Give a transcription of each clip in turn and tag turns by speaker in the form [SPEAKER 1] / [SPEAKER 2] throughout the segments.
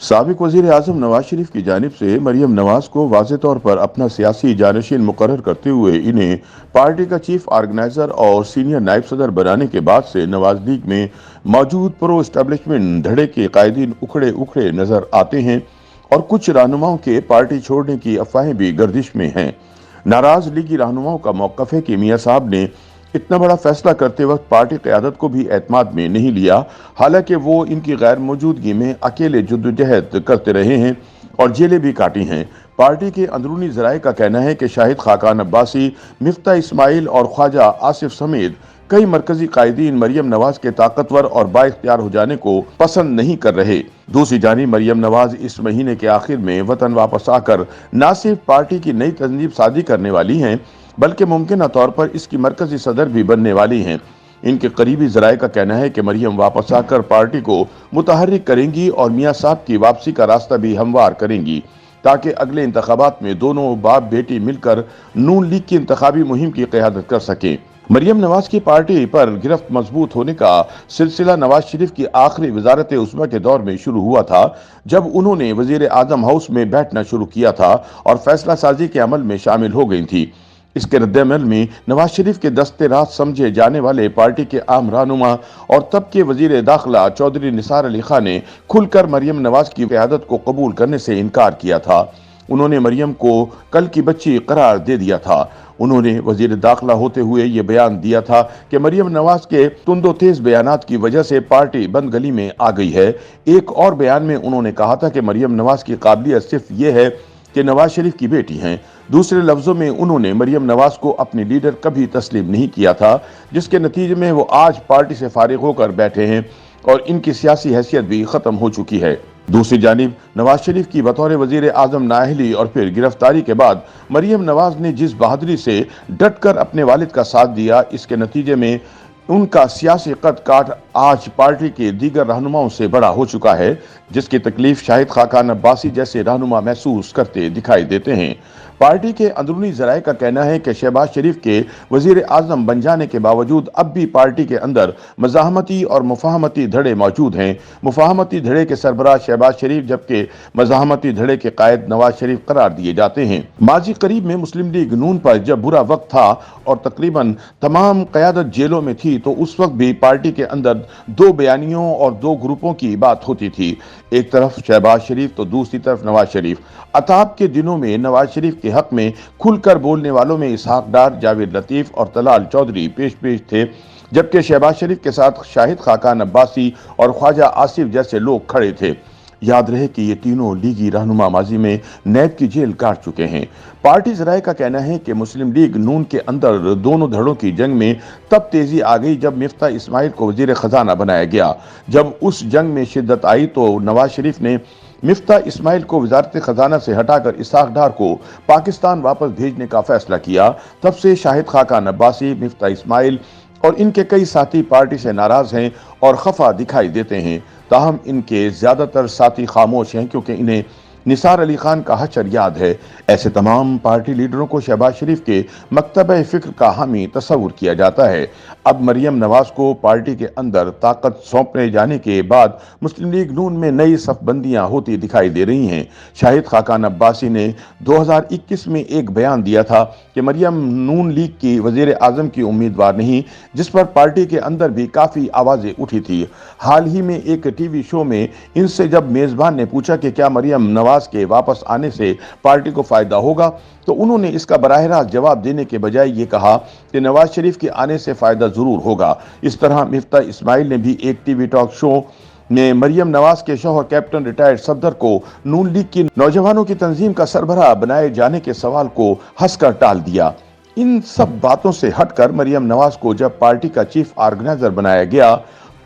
[SPEAKER 1] साबिक वजीर आजम नवाज शरीफ की जानिब से मरियम नवाज को वाज़े तौर पर अपना सियासी जानशीन मुकर्रर करते हुए इन्हें पार्टी का चीफ ऑर्गेनाइजर और सीनियर नायब सदर बनाने के बाद से नवाज लीग में मौजूद प्रो एस्टेब्लिशमेंट धड़े के कायदीन उखड़े उखड़े नजर आते हैं और कुछ रहनुमाओं के पार्टी छोड़ने की अफवाहें भी गर्दिश में हैं। नाराज लीगी रहनुमाओं का मौक़िफ़ है कि मियां साहब ने इतना बड़ा फैसला करते वक्त पार्टी क़यादत को भी एतमाद में नहीं लिया, हालांकि वो इनकी गैर मौजूदगी में अकेले जद्दोजहद करते रहे हैं और जेलें भी काटी हैं। पार्टी के अंदरूनी ज़राए का कहना है कि शाहिद खाकान अब्बासी, मिफ्ता इस्माइल और ख्वाजा आसिफ समेत कई मरकजी कायदीन मरियम नवाज के ताकतवर और बाइख्तियार हो जाने को पसंद नहीं कर रहे। दूसरी जानिब मरियम नवाज इस महीने के आखिर में वतन वापस आकर न सिर्फ पार्टी की नई तंजीम साजी करने वाली हैं, बल्कि मुमकिन तौर पर इसकी मरकजी सदर भी बनने वाली हैं। इनके करीबी ज़राए का कहना है कि मरियम वापस आकर पार्टी को मुतहर्रिक करेंगी और मियां साहब की वापसी का रास्ता भी हमवार करेंगी, ताकि अगले इंतखाबात में दोनों बाप बेटी मिलकर नून लीग की इंतखाबी मुहिम की क़यादत कर सकें। मरियम नवाज की पार्टी पर गिरफ्त मजबूत होने का सिलसिला नवाज शरीफ की आखिरी वजारत उस्मा के दौर में शुरू हुआ था, जब उन्होंने वजीर आजम हाउस में बैठना शुरू किया था और फैसला साजी के अमल में शामिल हो गई थी। इसके रद्द-ए-अमल में नवाज शरीफ के दस्ते राज समझे जाने वाले पार्टी के आम रहनुमा और तब के वजीर दाखिला चौधरी निसार अली खान ने खुलकर मरियम नवाज की क़यादत को कबूल करने से इनकार किया था। उन्होंने मरियम को कल की बच्ची करार दे दिया था। उन्होंने वजीर दाखिला होते हुए ये बयान दिया था कि मरियम नवाज के तुंदो तेज बयानात की वजह से पार्टी बंद गली में आ गई है। एक और बयान में उन्होंने कहा था कि मरियम नवाज की काबिलियत सिर्फ ये है कि नवाज शरीफ की बेटी हैं। दूसरे लफ्जों में उन्होंने मरियम नवाज को अपनी लीडर कभी तस्लीम नहीं किया था, जिसके नतीजे में वो आज पार्टी से फारिग होकर बैठे हैं और इनकी सियासी हैसियत भी खत्म हो चुकी है। दूसरी जानिब नवाज शरीफ की बतौर वजीर आजम नाअहली और फिर गिरफ्तारी के बाद मरियम नवाज ने जिस बहादुरी से डट कर अपने वालिद का साथ दिया, इसके नतीजे में उनका सियासी कद काठ आज पार्टी के दीगर रहनुमाओं से बड़ा हो चुका है, जिसकी तकलीफ शाहिद खाकान अब्बासी जैसे रहनुमा महसूस करते दिखाई देते हैं। पार्टी के अंदरूनी ज़राए का कहना है कि शहबाज शरीफ के वजीर आजम बन जाने के बावजूद अब भी पार्टी के अंदर मज़ाहमती और मुफाहमती धड़े मौजूद हैं। मुफाहमती धड़े के सरबराह शहबाज शरीफ जबकि मज़ाहमती धड़े के कायद नवाज शरीफ करार दिए जाते हैं। माजी करीब में मुस्लिम लीग नून पर जब बुरा वक्त था और तकरीबन तमाम क़यादत जेलों में थी, तो उस वक्त भी पार्टी के अंदर दो बयानियों और दो ग्रुपों की बात होती थी। एक तरफ शहबाज शरीफ तो दूसरी तरफ नवाज शरीफ। अताब के दिनों में नवाज शरीफ के हक में खुलकर बोलने वालों में इसहाक डार, जावेद लतीफ और तलाल चौधरी पेश थे, जबकि शहबाज शरीफ के साथ शाहिद खाकान अब्बासी और ख्वाजा आसिफ जैसे लोग खड़े थे। याद रहे कि ये तीनों लीगी रहनुमा माजी में नैब की जेल काट चुके हैं। पार्टी ज़राए का कहना है कि मुस्लिम लीग नून के अंदर दोनों धड़ों की जंग में तब तेजी आ गई जब मिफ्ता इस्माइल को वजीर खजाना बनाया गया। जब उस जंग में शिद्दत आई तो नवाज शरीफ ने मिफ्ता इस्माइल को वजारत खजाना से हटाकर इसहाक डार को पाकिस्तान वापस भेजने का फैसला किया। तब से शाहिद खाकान अब्बासी, मिफ्ता इस्माइल और इनके कई साथी पार्टी से नाराज हैं और खफा दिखाई देते हैं। ताहम इनके ज्यादातर साथी खामोश हैं, क्योंकि इन्हें निसार अली खान का हशर याद है। ऐसे तमाम पार्टी लीडरों को शहबाज शरीफ के मकतब फिक्र का हामी तस्वुर किया जाता है। अब मरियम नवाज को पार्टी के अंदर ताकत सौंपने जाने के बाद मुस्लिम लीग नून में नई सफबंदियां होती दिखाई दे रही हैं। शाहिद खाकान अब्बासी ने 2021 में एक बयान दिया था कि मरियम नून लीग की वजीर आजम की उम्मीदवार नहीं, जिस पर पार्टी के अंदर भी काफ़ी आवाज़ें उठी थी। हाल ही में एक टीवी शो में इनसे जब मेज़बान ने पूछा कि क्या मरियम नवाज के वापस आने से पार्टी को फ़ायदा होगा, तो उन्होंने इसका बराह रास्त जवाब देने के बजाय ये कहा कि नवाज शरीफ के आने से फ़ायदा ज़रूर होगा। इस तरह मिफ्ता इस्माइल ने भी एक टीवी टॉक शो में मरियम नवाज के शौहर कैप्टन रिटायर्ड सफदर को नून लीग की नौजवानों की तंजीम का सरबराह बनाए जाने के सवाल को हंसकर टाल दिया। इन सब बातों से हटकर मरियम नवाज को जब पार्टी का चीफ ऑर्गेनाइजर बनाया गया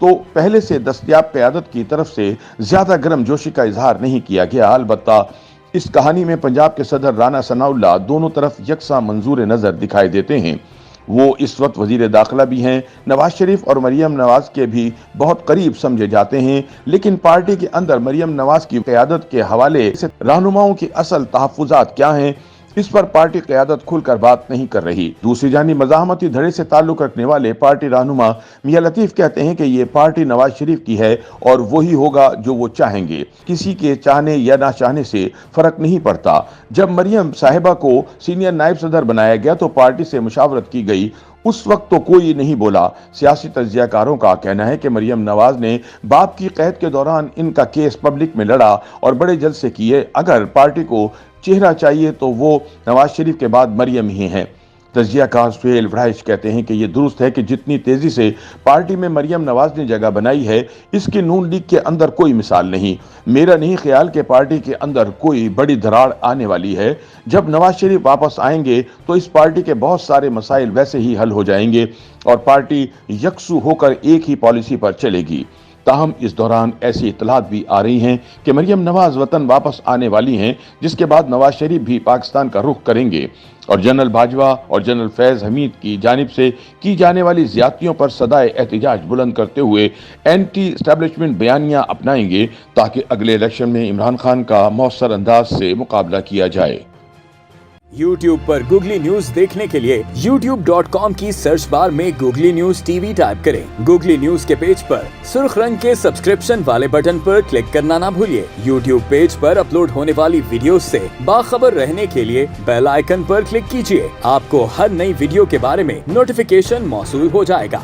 [SPEAKER 1] तो पहले से दस्तयाब क़यादत की तरफ से ज्यादा गर्मजोशी का इजहार नहीं किया गया। अलबत्ता इस कहानी में पंजाब के सदर राना सनाउल्लाह दोनों तरफ यकसा मंजूर नजर दिखाई देते हैं। वो इस वक्त वजीर दाखिला भी हैं, नवाज शरीफ और मरियम नवाज के भी बहुत करीब समझे जाते हैं, लेकिन पार्टी के अंदर मरियम नवाज की क़यादत के हवाले से रहनुमाओं की असल तहफ़्फ़ुज़ात क्या हैं, इस पर पार्टी क़यादत खुलकर बात नहीं कर रही। दूसरी जानिब मज़ाहमती धड़े से ताल्लुक रखने वाले पार्टी रहनुमा मियां लतीफ कहते हैं कि ये पार्टी नवाज शरीफ की है और वही होगा जो वो चाहेंगे। किसी के चाहने या ना चाहने से फर्क नहीं पड़ता। जब मरियम साहिबा को सीनियर नायब सदर बनाया गया तो पार्टी से मुशावरत की गई, उस वक्त तो कोई नहीं बोला। सियासी तज्जियाकारों का कहना है कि मरियम नवाज ने बाप की कैद के दौरान इनका केस पब्लिक में लड़ा और बड़े जलसे किए। अगर पार्टी को चेहरा चाहिए तो वो नवाज शरीफ के बाद मरियम ही हैं। तज्जियाकार सुहेल वराइश कहते हैं कि ये दुरुस्त है कि जितनी तेजी से पार्टी में मरियम नवाज ने जगह बनाई है, इसकी नून लीग के अंदर कोई मिसाल नहीं। मेरा नहीं ख्याल कि पार्टी के अंदर कोई बड़ी दरार आने वाली है। जब नवाज शरीफ वापस आएंगे तो इस पार्टी के बहुत सारे मसाइल वैसे ही हल हो जाएंगे और पार्टी यकसू होकर एक ही पॉलिसी पर चलेगी। ताहम इस दौरान ऐसी इत्तलात भी आ रही हैं कि मरियम नवाज वतन वापस आने वाली हैं, जिसके बाद नवाज शरीफ भी पाकिस्तान का रुख करेंगे और जनरल बाजवा और जनरल फैज हमीद की जानिब से की जाने वाली ज्यादतियों पर सदाए एहतजाज बुलंद करते हुए एंटी एस्टेब्लिशमेंट बयानियां अपनाएंगे ताकि अगले इलेक्शन में इमरान खान का मौसर अंदाज से मुकाबला किया जाए।
[SPEAKER 2] YouTube पर गूगली न्यूज देखने के लिए youtube.com की सर्च बार में गूगली न्यूज टीवी टाइप करें। गूगली न्यूज के पेज पर सुर्ख रंग के सब्सक्रिप्शन वाले बटन पर क्लिक करना ना भूलिए। YouTube पेज पर अपलोड होने वाली वीडियोस से बाखबर रहने के लिए बेल आइकन पर क्लिक कीजिए। आपको हर नई वीडियो के बारे में नोटिफिकेशन मौसूल हो जाएगा।